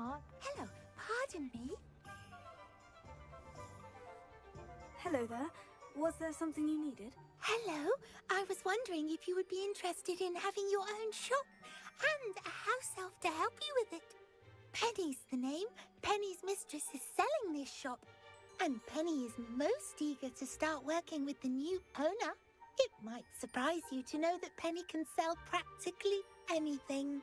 Hello, pardon me? Hello there. Was there something you needed? Hello, I was wondering if you would be interested in having your own shop and a house elf to help you with it. Penny's the name. Penny's mistress is selling this shop, and Penny is most eager to start working with the new owner. It might surprise you to know that Penny can sell practically anything.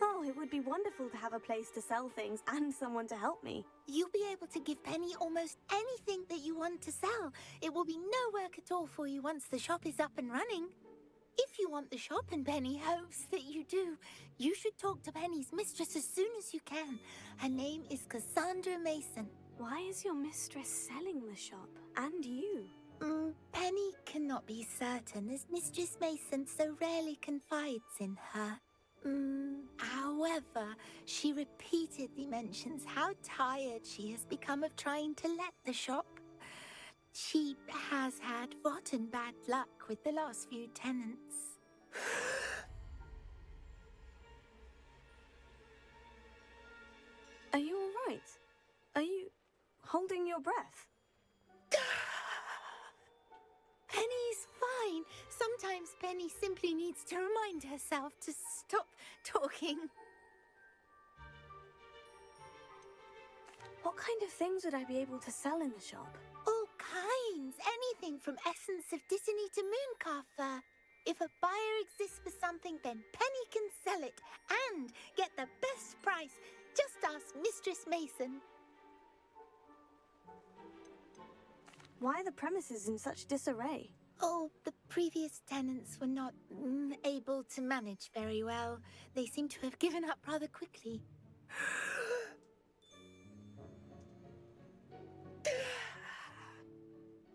Oh, it would be wonderful to have a place to sell things and someone to help me. You'll be able to give Penny almost anything that you want to sell. It will be no work at all for you once the shop is up and running. If you want the shop and Penny hopes that you do, you should talk to Penny's mistress as soon as you can. Her name is Cassandra Mason. Why is your mistress selling the shop? And you? Penny cannot be certain as Mistress Mason so rarely confides in her. However, she repeatedly mentions how tired she has become of trying to let the shop. She has had rotten bad luck with the last few tenants. Are you all right? Are you holding your breath? Penny's fine. Sometimes Penny simply needs to remind herself to stop talking. What kind of things would I be able to sell in the shop? All kinds. Anything from essence of Dittany to Mooncar fur. If a buyer exists for something, then Penny can sell it and get the best price. Just ask Mistress Mason. Why are the premises in such disarray? Oh, the previous tenants were not able to manage very well. They seem to have given up rather quickly.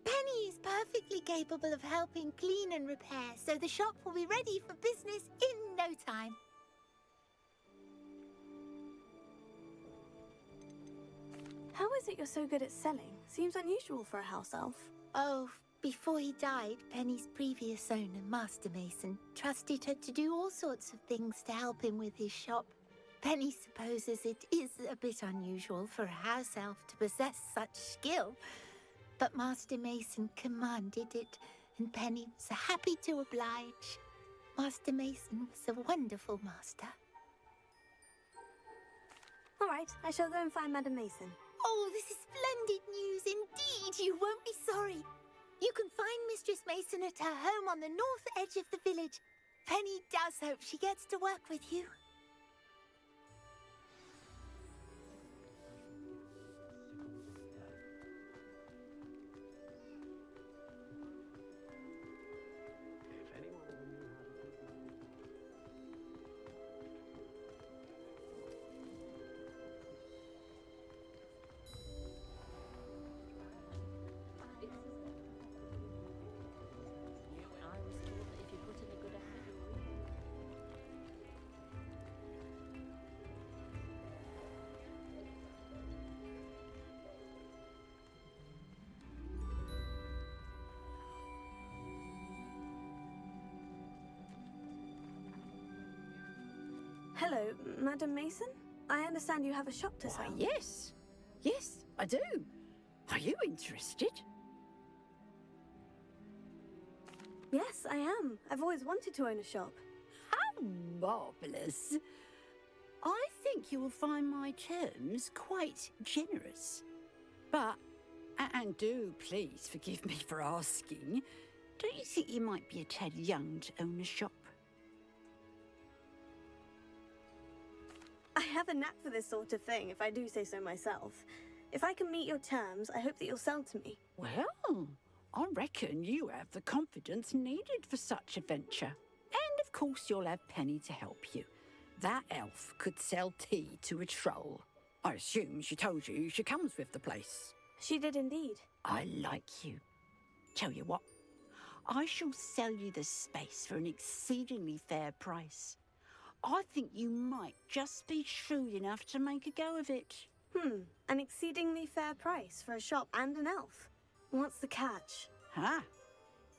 Penny is perfectly capable of helping clean and repair, so the shop will be ready for business in no time. How is it you're so good at selling? Seems unusual for a house elf. Oh, before he died, Penny's previous owner, Master Mason, trusted her to do all sorts of things to help him with his shop. Penny supposes it is a bit unusual for a house elf to possess such skill, but Master Mason commanded it, and Penny was happy to oblige. Master Mason was a wonderful master. All right, I shall go and find Madam Mason. Oh, this is splendid news indeed. You won't be sorry. You can find Mistress Mason at her home on the north edge of the village. Penny does hope she gets to work with you. Hello, Madam Mason? I understand you have a shop to Why, sell. yes. Yes, I do. Are you interested? Yes, I am. I've always wanted to own a shop. How marvellous. I think you will find my terms quite generous. But, and do please forgive me for asking, don't you think you might be a tad young to own a shop? I have a knack for this sort of thing, if I do say so myself. If I can meet your terms, I hope that you'll sell to me. Well, I reckon you have the confidence needed for such a venture. And of course you'll have Penny to help you. That elf could sell tea to a troll. I assume she told you she comes with the place. She did indeed. I like you. Tell you what, I shall sell you the space for an exceedingly fair price. I think you might just be shrewd enough to make a go of it. An exceedingly fair price for a shop and an elf. What's the catch? Huh?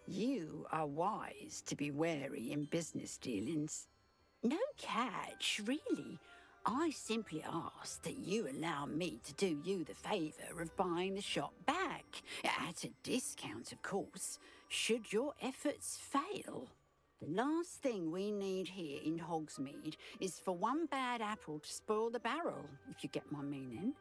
You are wise to be wary in business dealings. No catch, really. I simply ask that you allow me to do you the favour of buying the shop back, at a discount, of course, should your efforts fail. The last thing we need here in Hogsmeade is for one bad apple to spoil the barrel, if you get my meaning.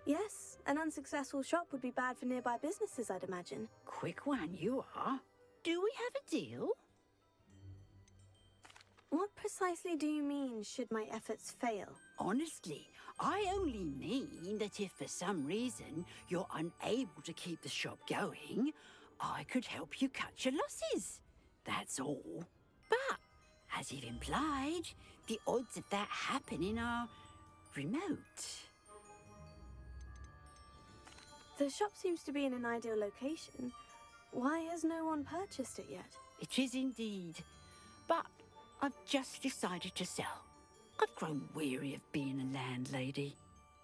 Yes, an unsuccessful shop would be bad for nearby businesses, I'd imagine. Quick one, you are. Do we have a deal? What precisely do you mean, should my efforts fail? Honestly, I only mean that if for some reason you're unable to keep the shop going, I could help you cut your losses. That's all. But, as you've implied, the odds of that happening are remote. The shop seems to be in an ideal location. Why has no one purchased it yet? It is indeed. But I've just decided to sell. I've grown weary of being a landlady.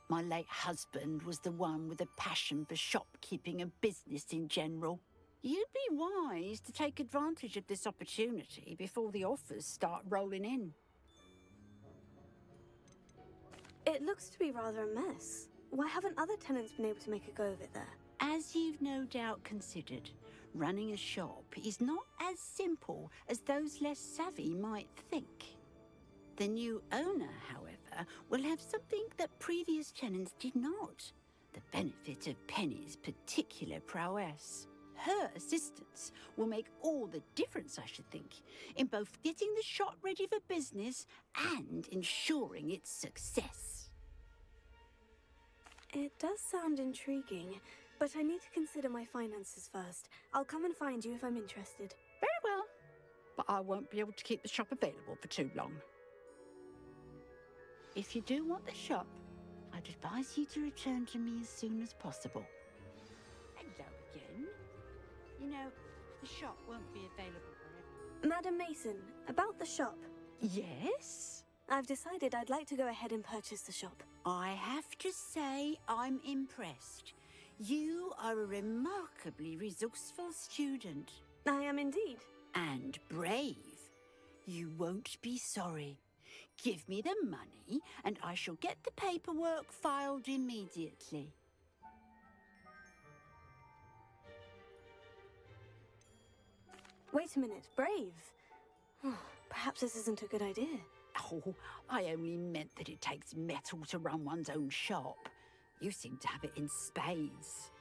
My late husband was the one with a passion for shopkeeping and business in general. You'd be wise to take advantage of this opportunity before the offers start rolling in. It looks to be rather a mess. Why haven't other tenants been able to make a go of it there? As you've no doubt considered, running a shop is not as simple as those less savvy might think. The new owner, however, will have something that previous tenants did not. The benefit of Penny's particular prowess. Her assistance will make all the difference, I should think, in both getting the shop ready for business and ensuring its success. It does sound intriguing, but I need to consider my finances first. I'll come and find you if I'm interested. Very well, but I won't be able to keep the shop available for too long. If you do want the shop, I'd advise you to return to me as soon as possible. Hello again. You know, the shop won't be available forever. Madam Mason, about the shop. Yes? I've decided I'd like to go ahead and purchase the shop. I have to say I'm impressed. You are a remarkably resourceful student. I am indeed. And brave. You won't be sorry. Give me the money and I shall get the paperwork filed immediately. Wait a minute, brave? Perhaps this isn't a good idea. Oh, I only meant that it takes metal to run one's own shop. You seem to have it in spades.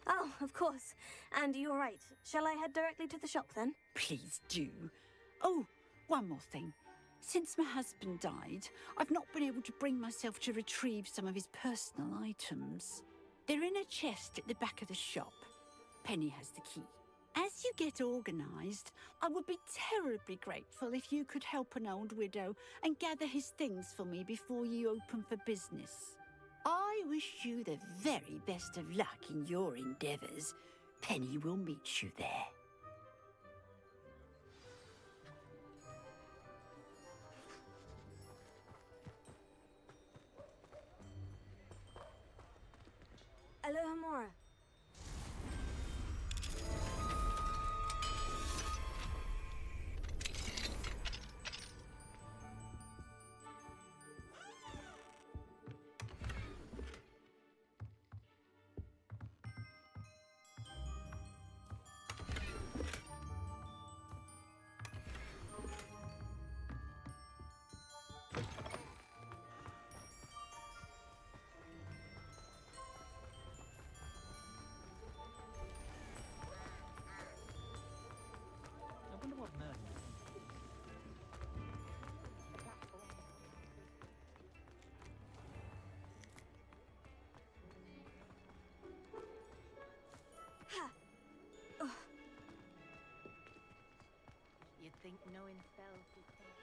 Oh, of course. And you're right. Shall I head directly to the shop then? Please do. Oh, one more thing. Since my husband died, I've not been able to bring myself to retrieve some of his personal items. They're in a chest at the back of the shop. Penny has the key. As you get organised, I would be terribly grateful if you could help an old widow and gather his things for me before you open for business. I wish you the very best of luck in your endeavours. Penny will meet you there. Alohomora. I wonder what Merlin is. You'd think knowing spells would take...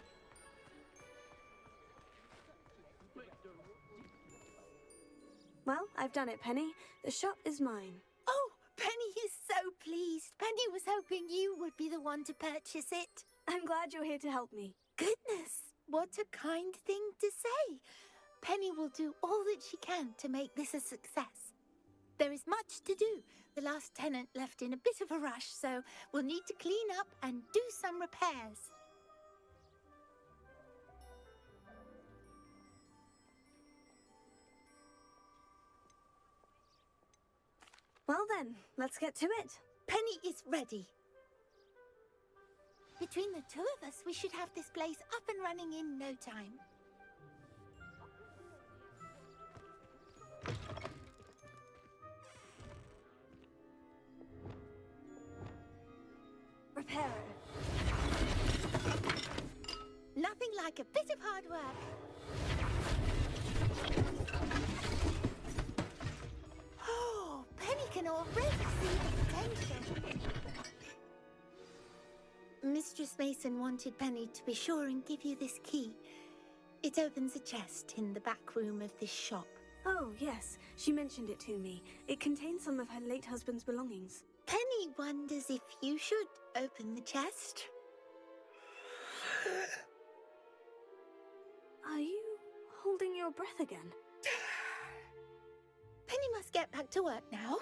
Well, I've done it, Penny. The shop is mine. pleased. Penny was hoping you would be the one to purchase it. I'm glad you're here to help me. Goodness, what a kind thing to say. Penny will do all that she can to make this a success. There is much to do. The last tenant left in a bit of a rush, so we'll need to clean up and do some repairs. Well then, let's get to it. Penny is ready. Between the two of us, we should have this place up and running in no time. Repairer. Nothing like a bit of hard work. Oh, Penny can already see the potential. Mistress Mason wanted Penny to be sure and give you this key. It opens a chest in the back room of this shop. Oh, yes. She mentioned it to me. It contains some of her late husband's belongings. Penny wonders if you should open the chest. Are you holding your breath again? Penny must get back to work now.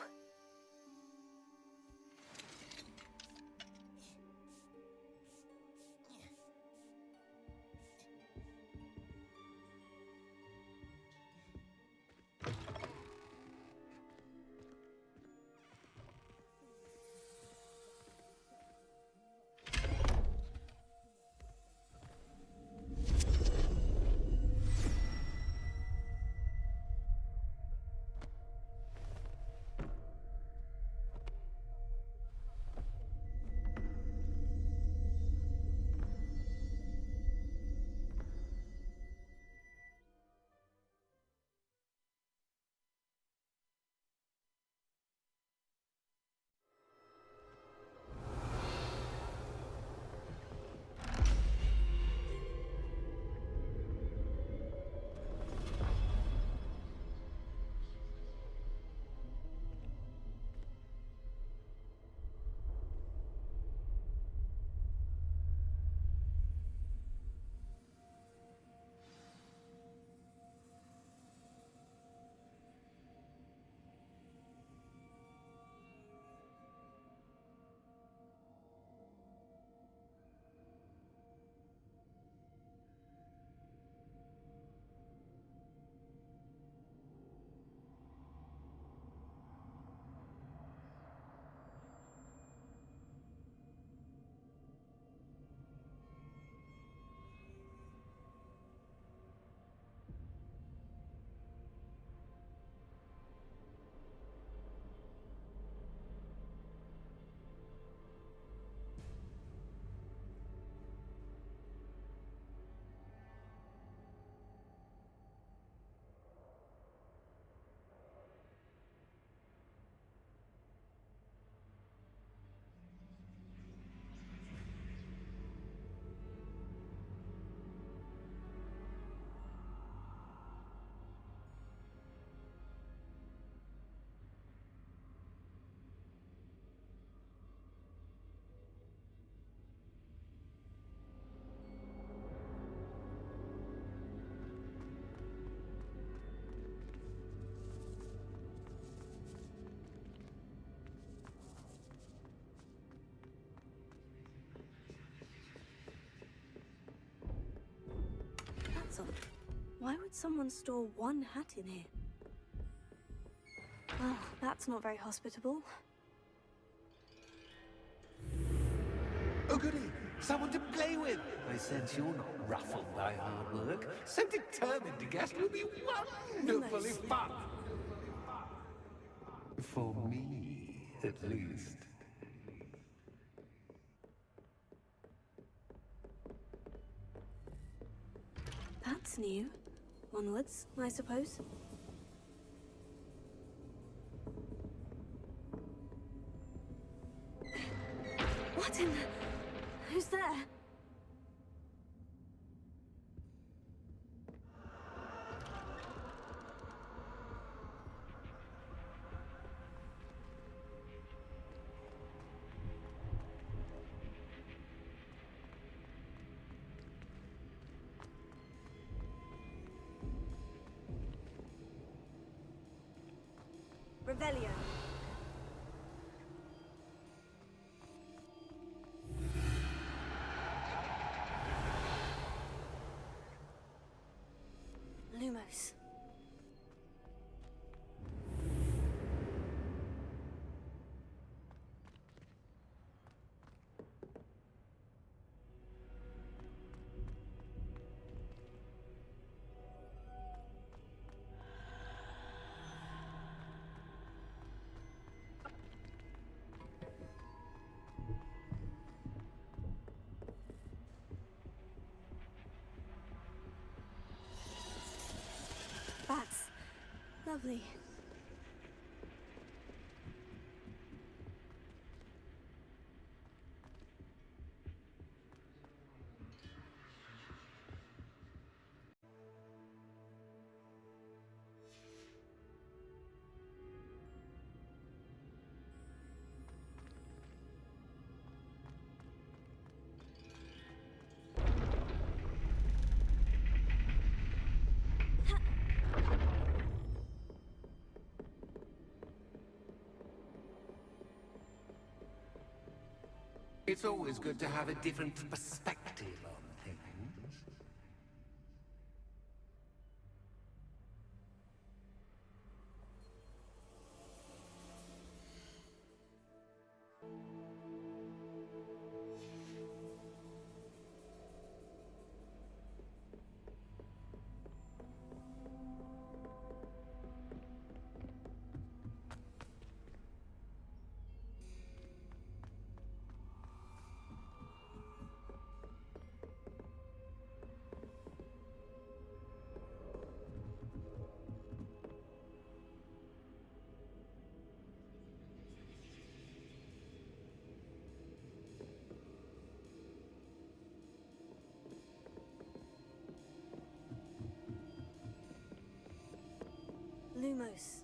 That's odd. Why would someone store one hat in here? Well, that's not very hospitable. Oh goody, someone to play with. I sense you're not ruffled by hard work. So determined to guess will be wonderfully fun. For me, at least. That's new. Onwards, I suppose. What in the... Who's there? Revelio. Lumos. That's lovely. It's always good to have a different perspective on things. Lumos.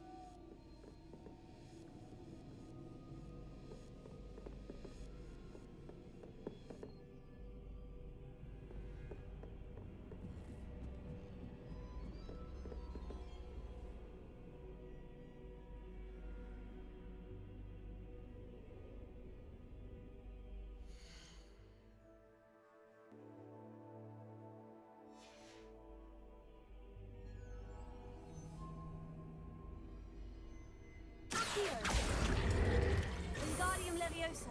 Accio. Wingardium Leviosa.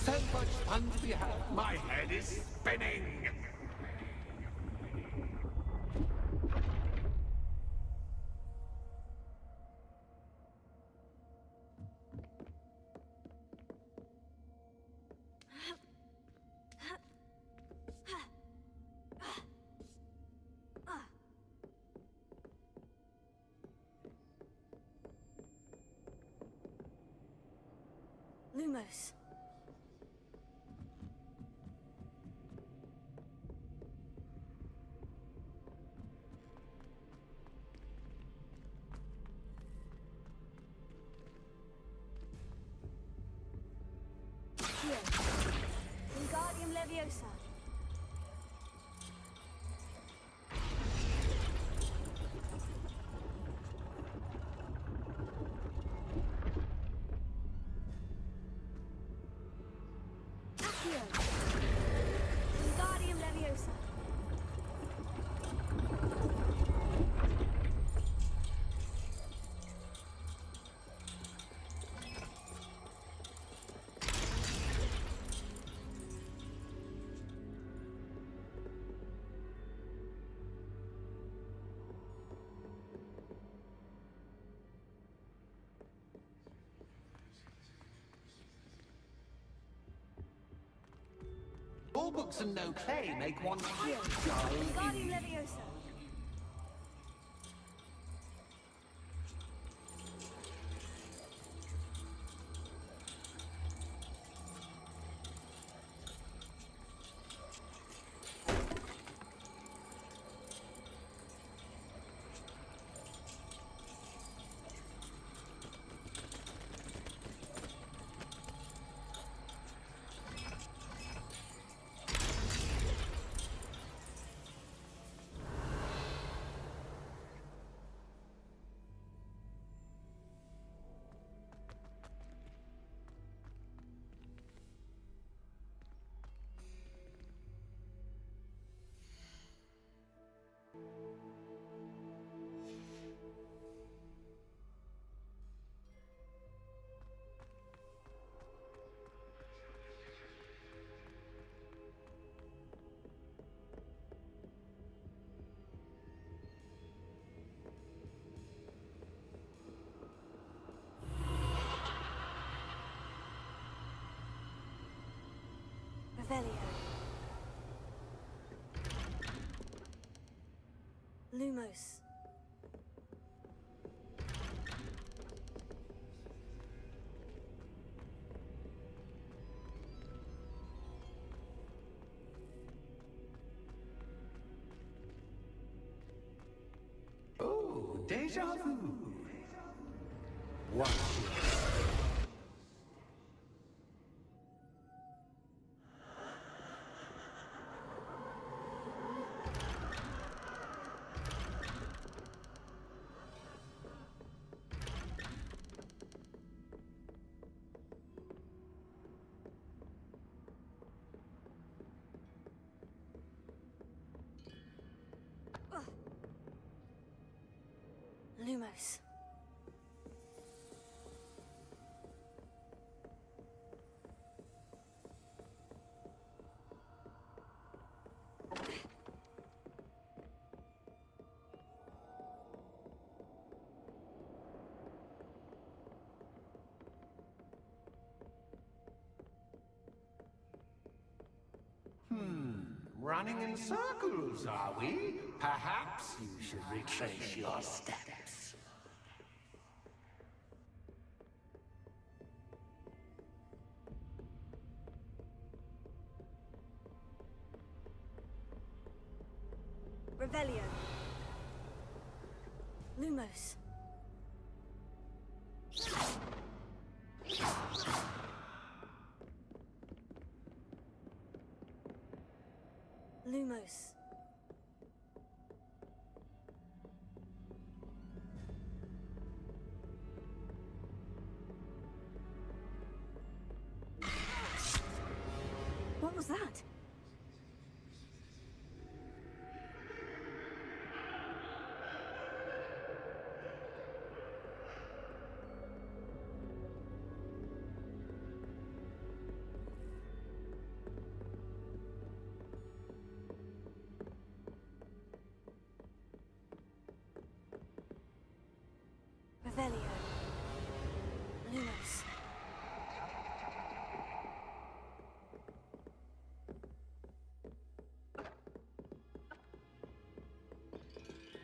So much fun to be had. My head is spinning. Lumos. Accio. Wingardium Leviosa. Accio. Wingardium Leviosa. All books and no play make one Accio. dull. Wingardium Leviosa. Revelio. Lumos. Oh, deja vu. Watch it. Lumos. Running in circles, are we? Perhaps you should retrace your steps. Revelio. Lumos. Lumos. What was that? Revelio. Lumos.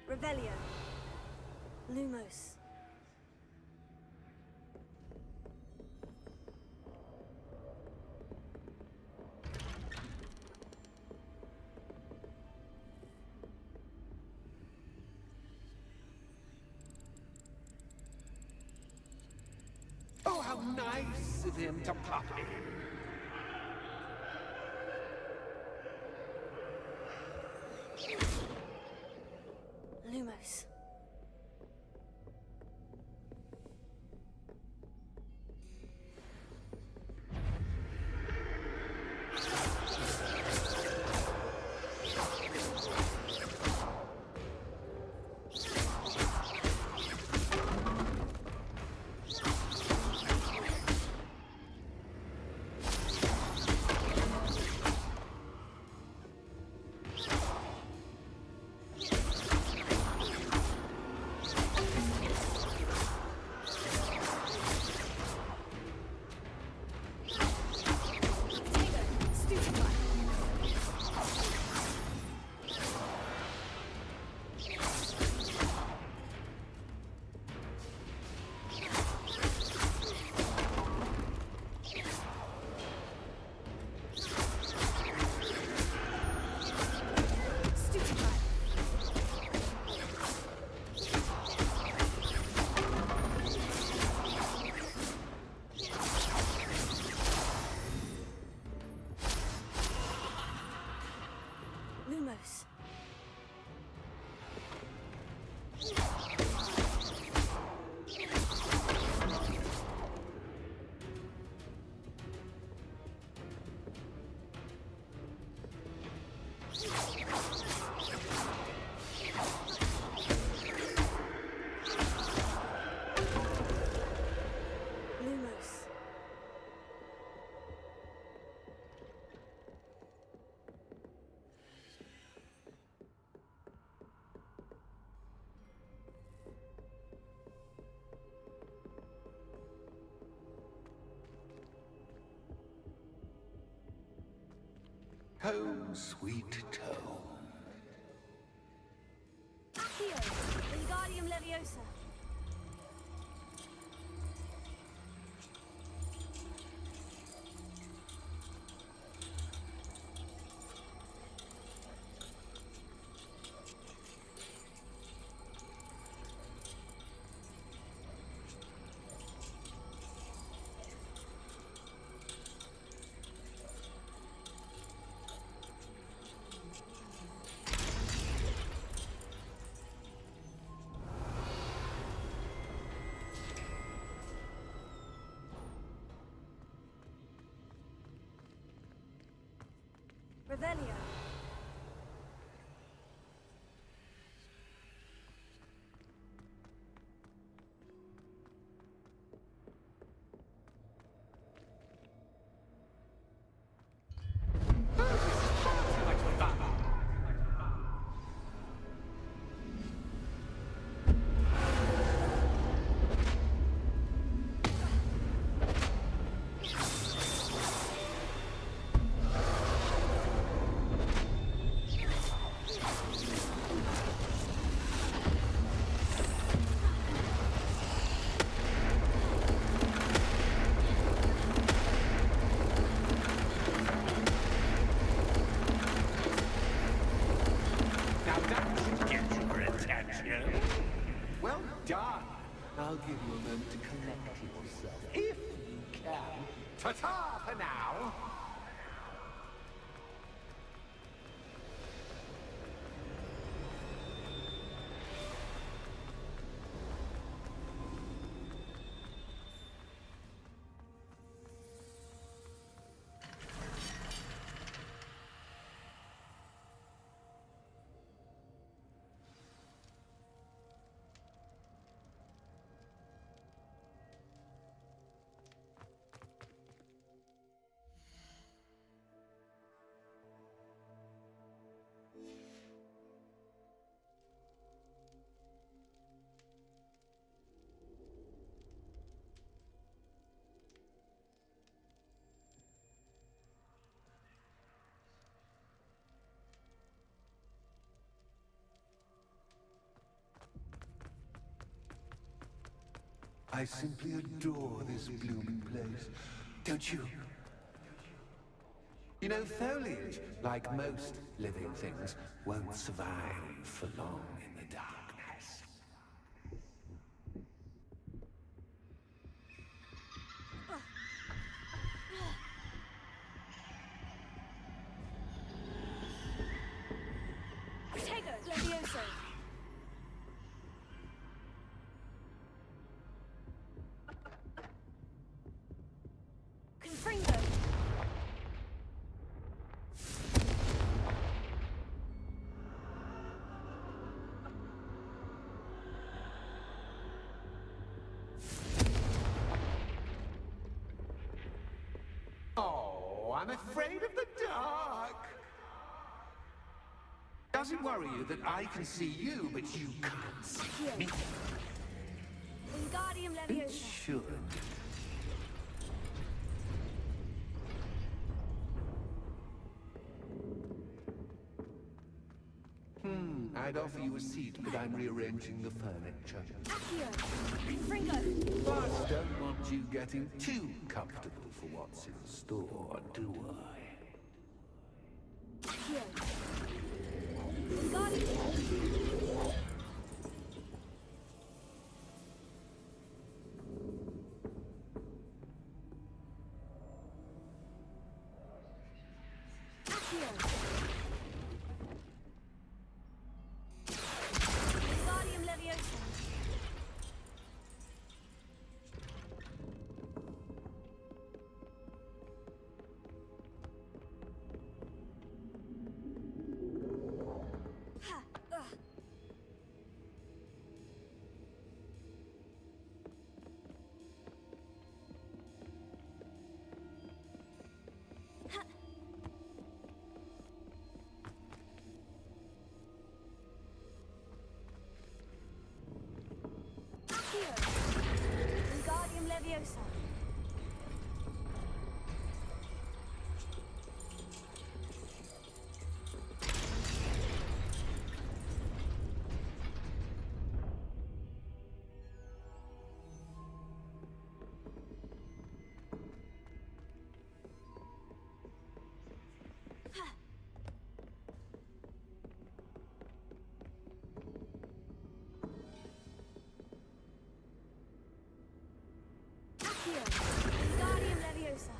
Revelio. Lumos. Oh, how nice of him to pop in. Lumos. Home, sweet home. Accio! Wingardium Leviosa! Revelio. Now that should get your attention. Well done. I'll give you a moment to collect yourself, if you can. Ta-ta for now. I simply adore this blooming place. Don't you? You know, foliage, like most living things, won't survive for long in the darkness. Protego! Leviosa! Confringo! Oh, I'm afraid of the dark. Does it worry you that I can see you, but you can't see me? Wingardium It Leviosa! should. I'd offer you a seat, but I'm rearranging the furniture. Accio! Confringo! But don't want you getting too comfortable for what's in store, do I? Accio! Wingardium... Accio! Wingardium Leviosa! Ha! Ugh. Ha! Accio! Wingardium Leviosa! Accio! Wingardium Leviosa!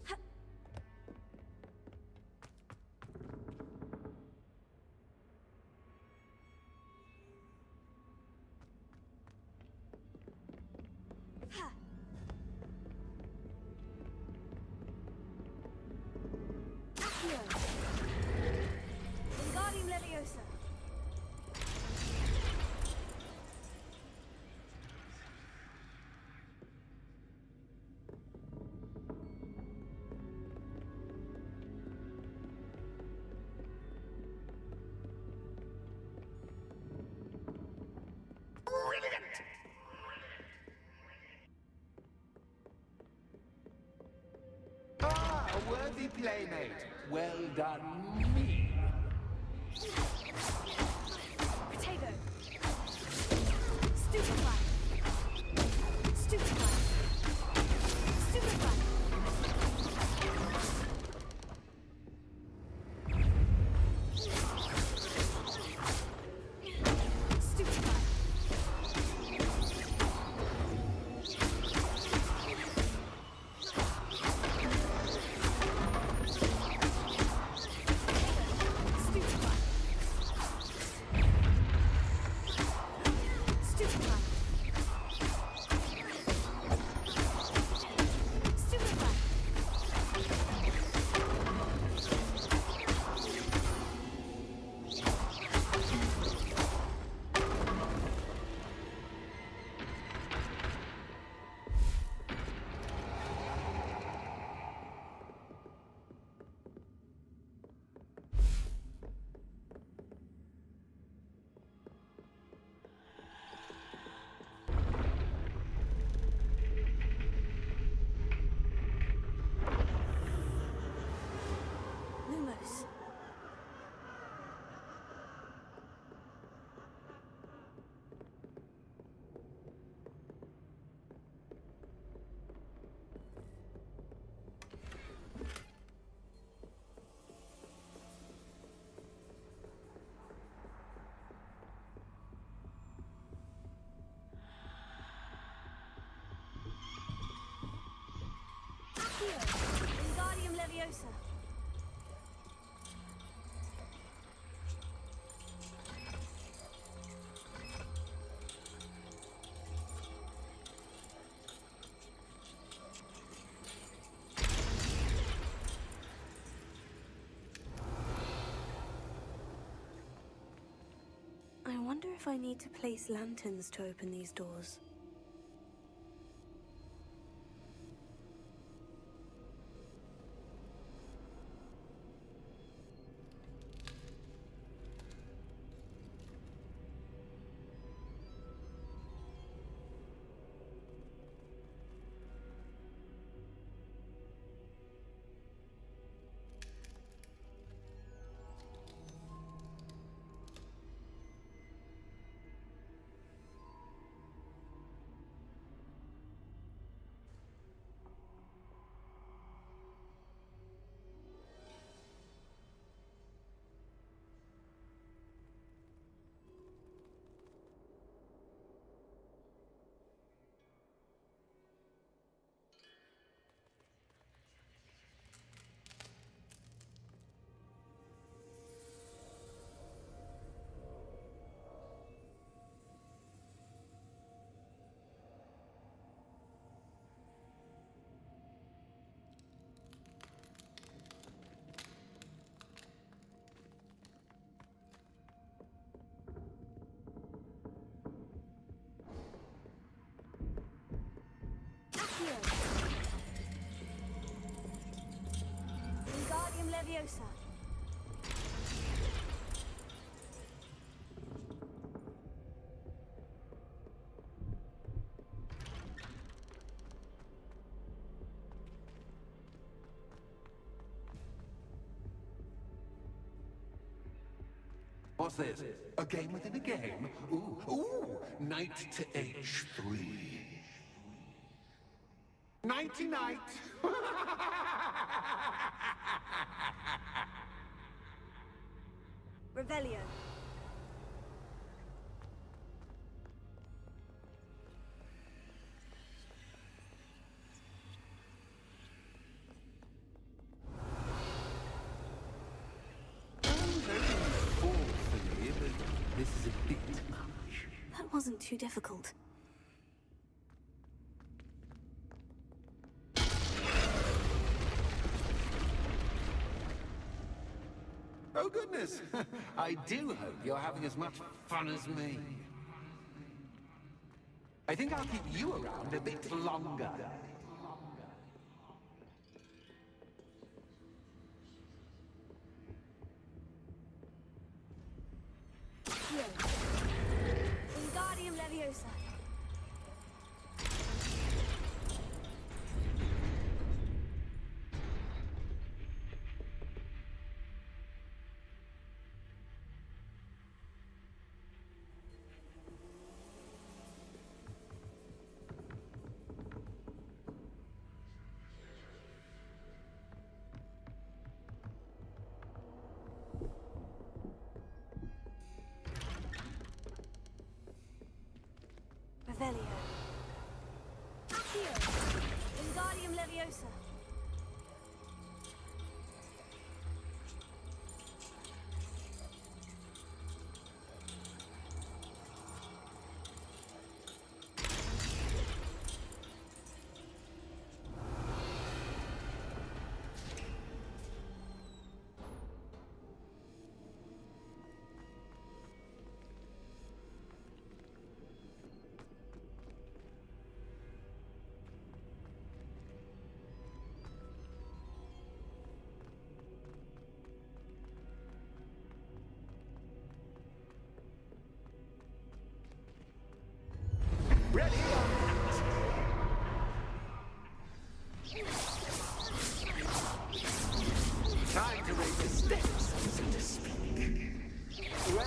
Accio! Ha! Accio! Wingardium Leviosa! Ah, a worthy playmate. Well done, me. Potato! Stupefy! Stupefy! Stupefy! Stupefy! Stupefy! Stupefy! Stupefy! Lumos. Accio! Wingardium Leviosa! I wonder if I need to place lanterns to open these doors. Leviosa. What's this? A game within a game? Ooh, knight to h3. Nighty-night. Revelio. This is a bit much. That wasn't too difficult. Oh goodness! I do hope you're having as much fun as me. I think I'll keep you around a bit longer. Wingardium Leviosa. Revelio. Accio. Wingardium Leviosa. Ready? Time to raise the stakes, so to speak. Where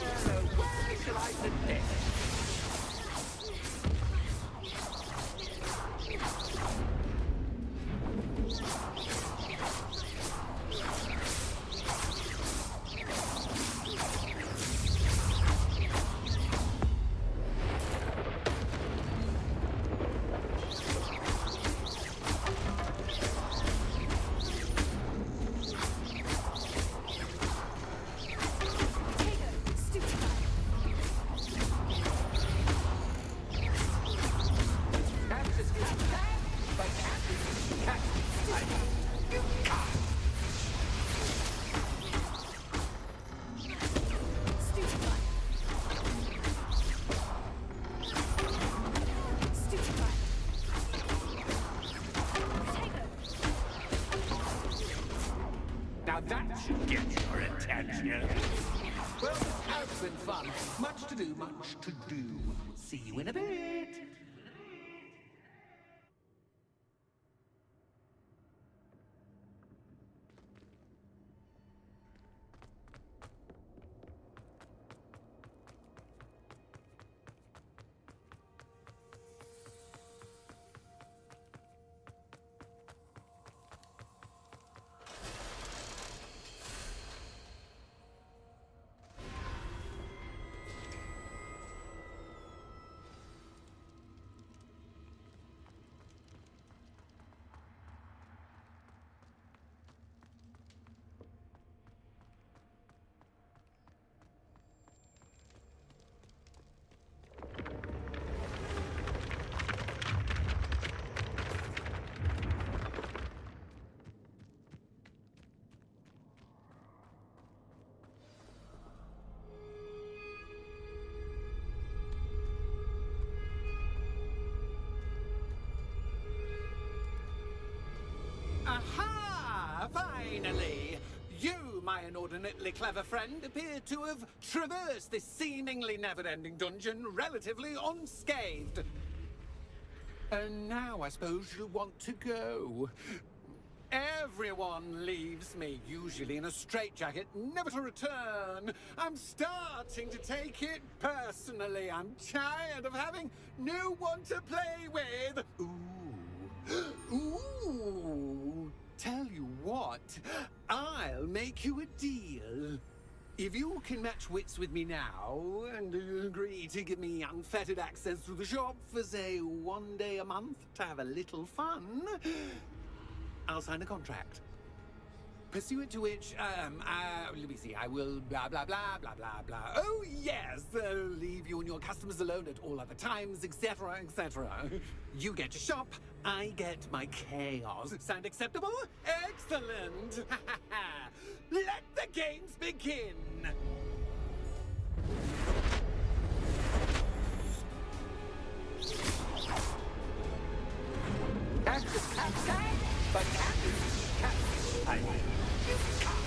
shall I begin? Now that should get your attention. Well, this has been fun. Much to do, much to do. See you in a bit. Aha! Finally! You my inordinately clever friend, appear to have traversed this seemingly never-ending dungeon relatively unscathed. And now I suppose you'll want to go. Everyone leaves me, usually in a straitjacket, never to return. I'm starting to take it personally. I'm tired of having no one to play with. Ooh. Ooh. Tell you what, I'll make you a deal. If you can match wits with me now, and agree to give me unfettered access to the shop for, say, 1 day a month to have a little fun, I'll sign a contract. Pursuant to which, let me see, I will blah, blah, blah, blah, blah, blah. Oh, yes, leave you and your customers alone at all other times, etc., etc. You get to shop, I get my chaos. Sound acceptable? Excellent! Let the games begin! That's the cat side, but cat is cat. I mean, you can't.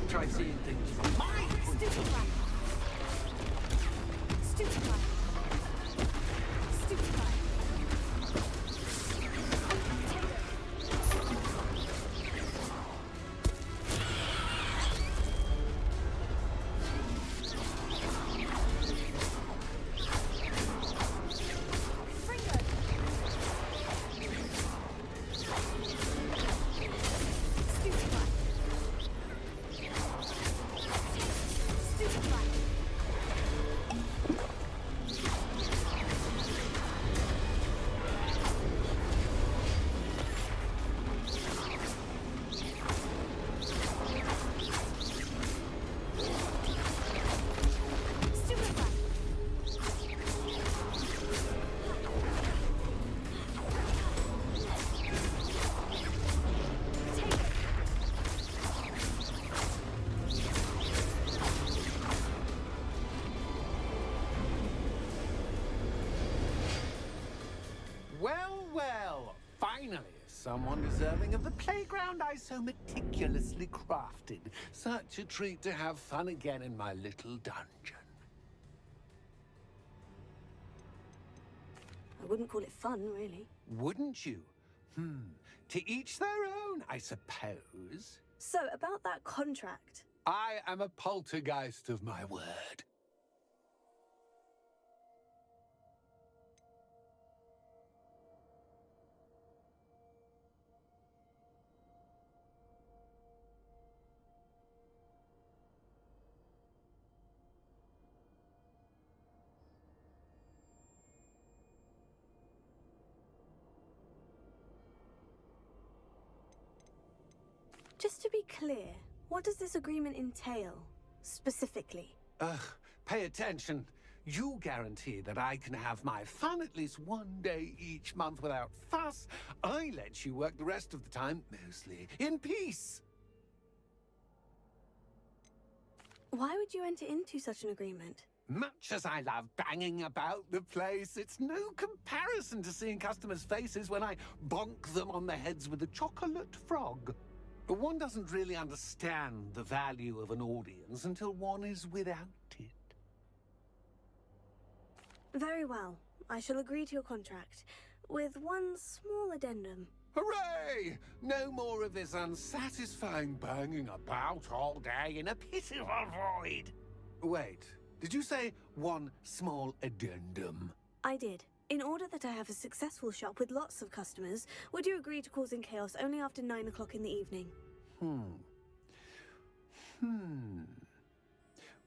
Try seeing things from my point of view. Finally, someone deserving of the playground I so meticulously crafted. Such a treat to have fun again in my little dungeon. I wouldn't call it fun, really. Wouldn't you? To each their own, I suppose. So, about that contract. I am a poltergeist of my word. Just to be clear, what does this agreement entail, specifically? Pay attention. You guarantee that I can have my fun at least one day each month without fuss. I let you work the rest of the time, mostly in peace. Why would you enter into such an agreement? Much as I love banging about the place, it's no comparison to seeing customers' faces when I bonk them on the heads with a chocolate frog. One doesn't really understand the value of an audience until one is without it. Very well. I shall agree to your contract, with one small addendum. Hooray! No more of this unsatisfying banging about all day in a pitiful void. Wait, did you say one small addendum? I did. In order that I have a successful shop with lots of customers, would you agree to causing chaos only after 9 o'clock in the evening?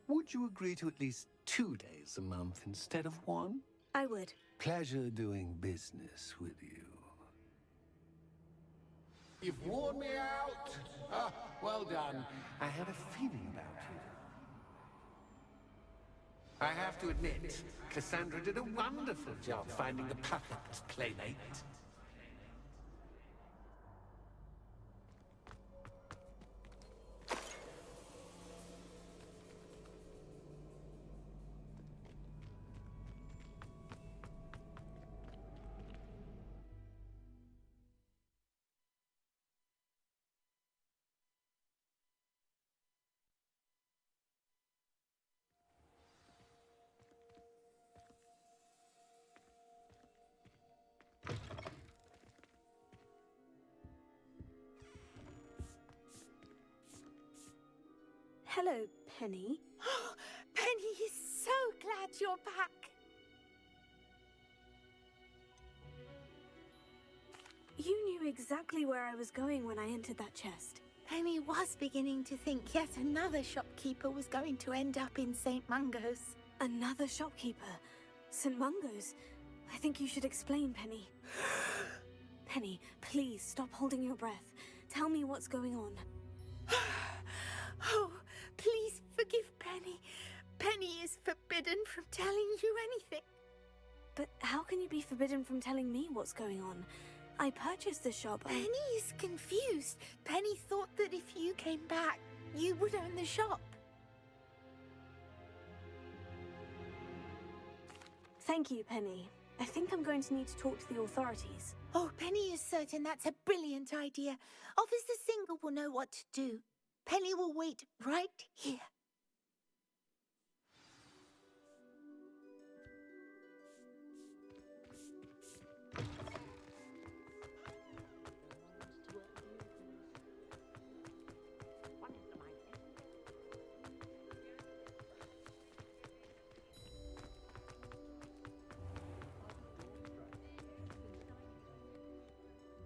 Would you agree to at least 2 days a month instead of one? I would. Pleasure doing business with you. You've worn me out. Ah, well done. I had a feeling about you. I have to admit, Cassandra did a wonderful job finding the perfect playmate. Hello, Penny. Penny is so glad you're back. You knew exactly where I was going when I entered that chest. Penny was beginning to think yet another shopkeeper was going to end up in St. Mungo's. Another shopkeeper? St. Mungo's? I think you should explain, Penny. Penny, please stop holding your breath. Tell me what's going on. Oh, please forgive Penny. Penny is forbidden from telling you anything. But how can you be forbidden from telling me what's going on? I purchased the shop. Penny is confused. Penny thought that if you came back, you would own the shop. Thank you, Penny. I think I'm going to need to talk to the authorities. Oh, Penny is certain that's a brilliant idea. Officer Single will know what to do. Penny will wait right here.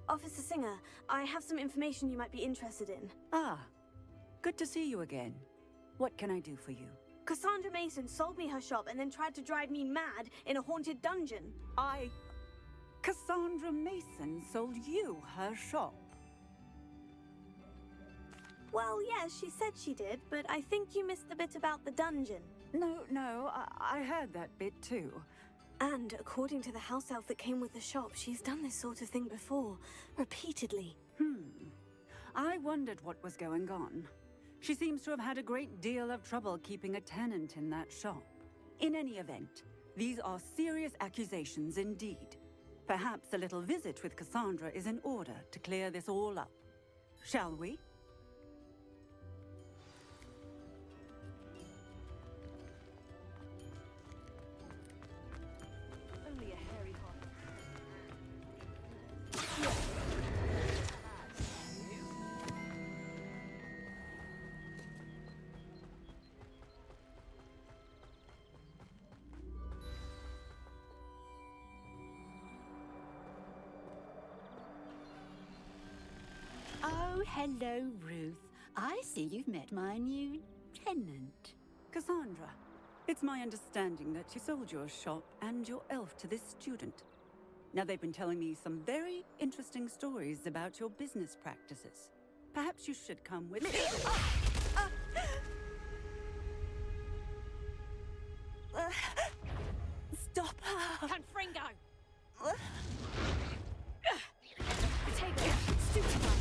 Officer Singer, I have some information you might be interested in. Ah, good to see you again. What can I do for you? Cassandra Mason sold me her shop and then tried to drive me mad in a haunted dungeon. Cassandra Mason sold you her shop? Well, yes, she said she did, but I think you missed the bit about the dungeon. No, I heard that bit too. And according to the house elf that came with the shop, she's done this sort of thing before, repeatedly. I wondered what was going on. She seems to have had a great deal of trouble keeping a tenant in that shop. In any event, these are serious accusations indeed. Perhaps a little visit with Cassandra is in order to clear this all up. Shall we? Only a hairy heart. Oh, hello, Ruth. I see you've met my new tenant. Cassandra, it's my understanding that you sold your shop and your elf to this student. Now, they've been telling me some very interesting stories about your business practices. Perhaps you should come with me. Stop her! Confringo! Potato, stupid one!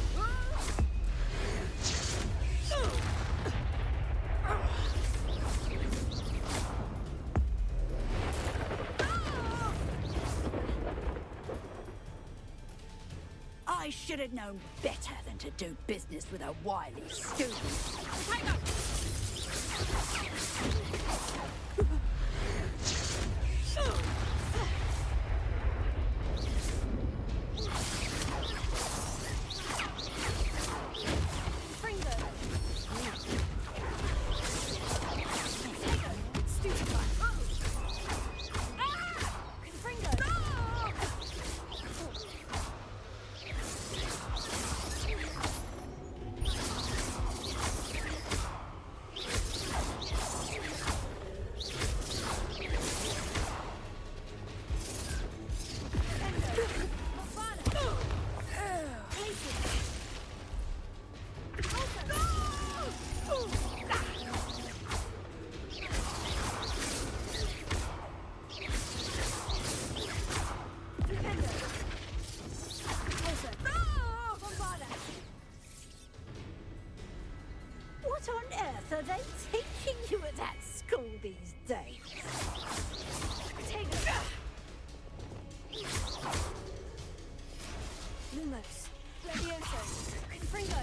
I should have known better than to do business with a wily student. Potato! What on earth are they teaching you at that school these days? Potato! Lumos, Levioso, Confringo!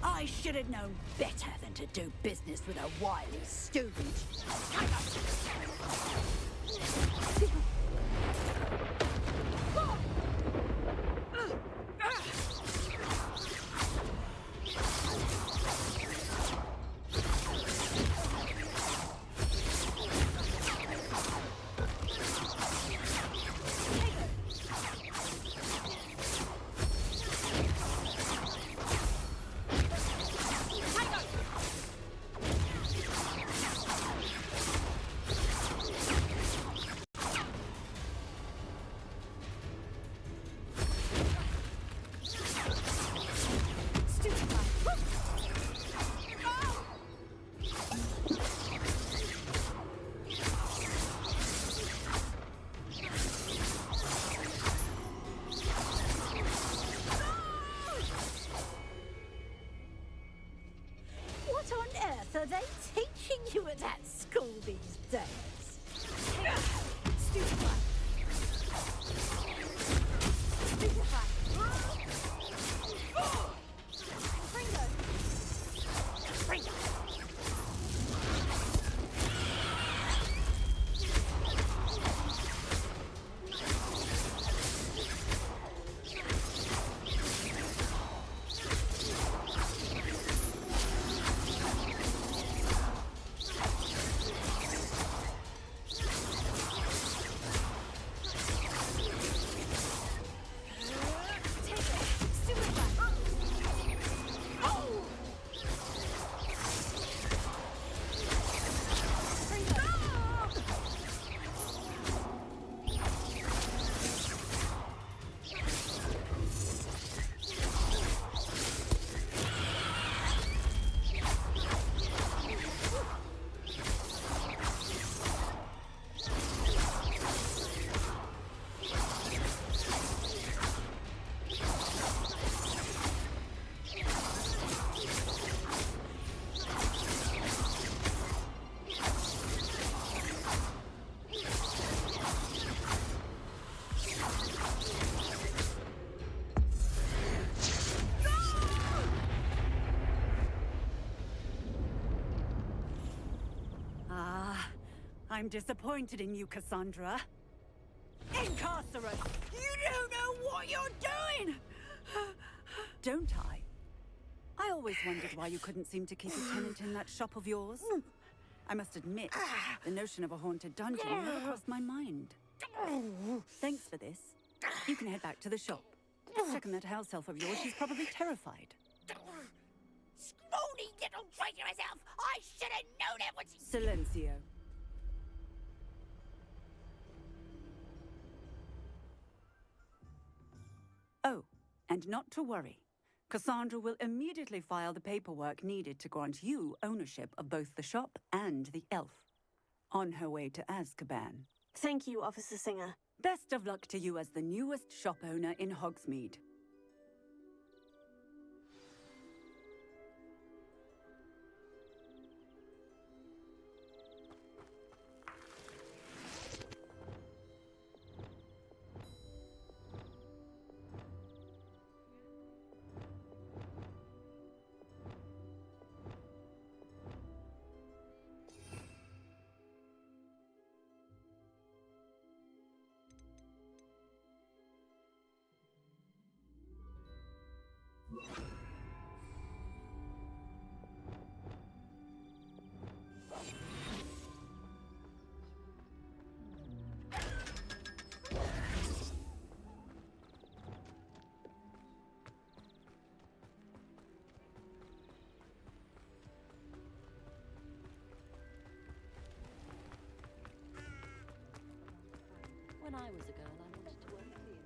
I should have known better than to do business with a wily student. I'm disappointed in you, Cassandra. Incarcerate! You don't know what you're doing! Don't I? I always wondered why you couldn't seem to keep a tenant in that shop of yours. I must admit, the notion of a haunted dungeon never crossed my mind. Thanks for this. You can head back to the shop. Check on that house elf of yours, she's probably terrified. Scrawny little traitorous elf! I should have known it was... Silencio. Oh, and not to worry. Cassandra will immediately file the paperwork needed to grant you ownership of both the shop and the elf. On her way to Azkaban. Thank you, Officer Singer. Best of luck to you as the newest shop owner in Hogsmeade. When I was a girl, I wanted to work in the village.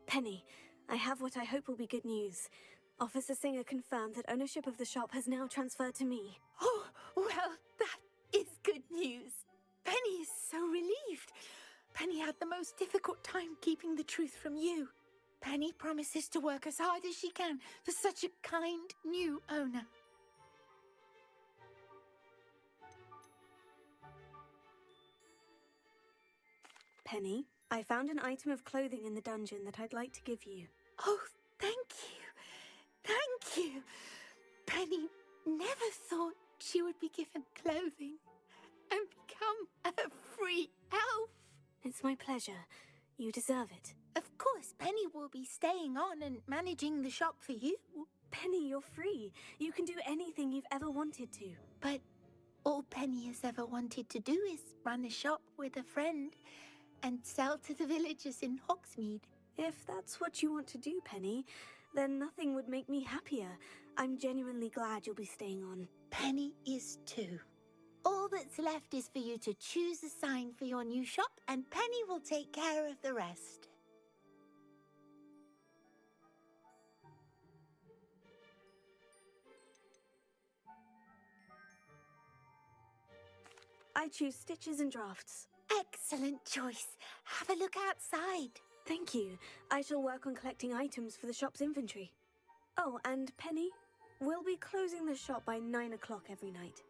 Penny, I have what I hope will be good news. Officer Singer confirmed that ownership of the shop has now transferred to me. Oh, well, that is good news. Penny is so relieved. Penny had the most difficult time keeping the truth from you. Penny promises to work as hard as she can for such a kind new owner. Penny, I found an item of clothing in the dungeon that I'd like to give you. Oh, thank you. Thank you. Penny never thought she would be given clothing and become a free elf. It's my pleasure. You deserve it. Of course, Penny will be staying on and managing the shop for you. Penny, you're free. You can do anything you've ever wanted to. But all Penny has ever wanted to do is run a shop with a friend and sell to the villagers in Hogsmeade. If that's what you want to do, Penny, then nothing would make me happier. I'm genuinely glad you'll be staying on. Penny is too. All that's left is for you to choose a sign for your new shop, and Penny will take care of the rest. I choose stitches and drafts. Excellent choice. Have a look outside. Thank you. I shall work on collecting items for the shop's inventory. Oh, and Penny, we'll be closing the shop by 9 o'clock every night.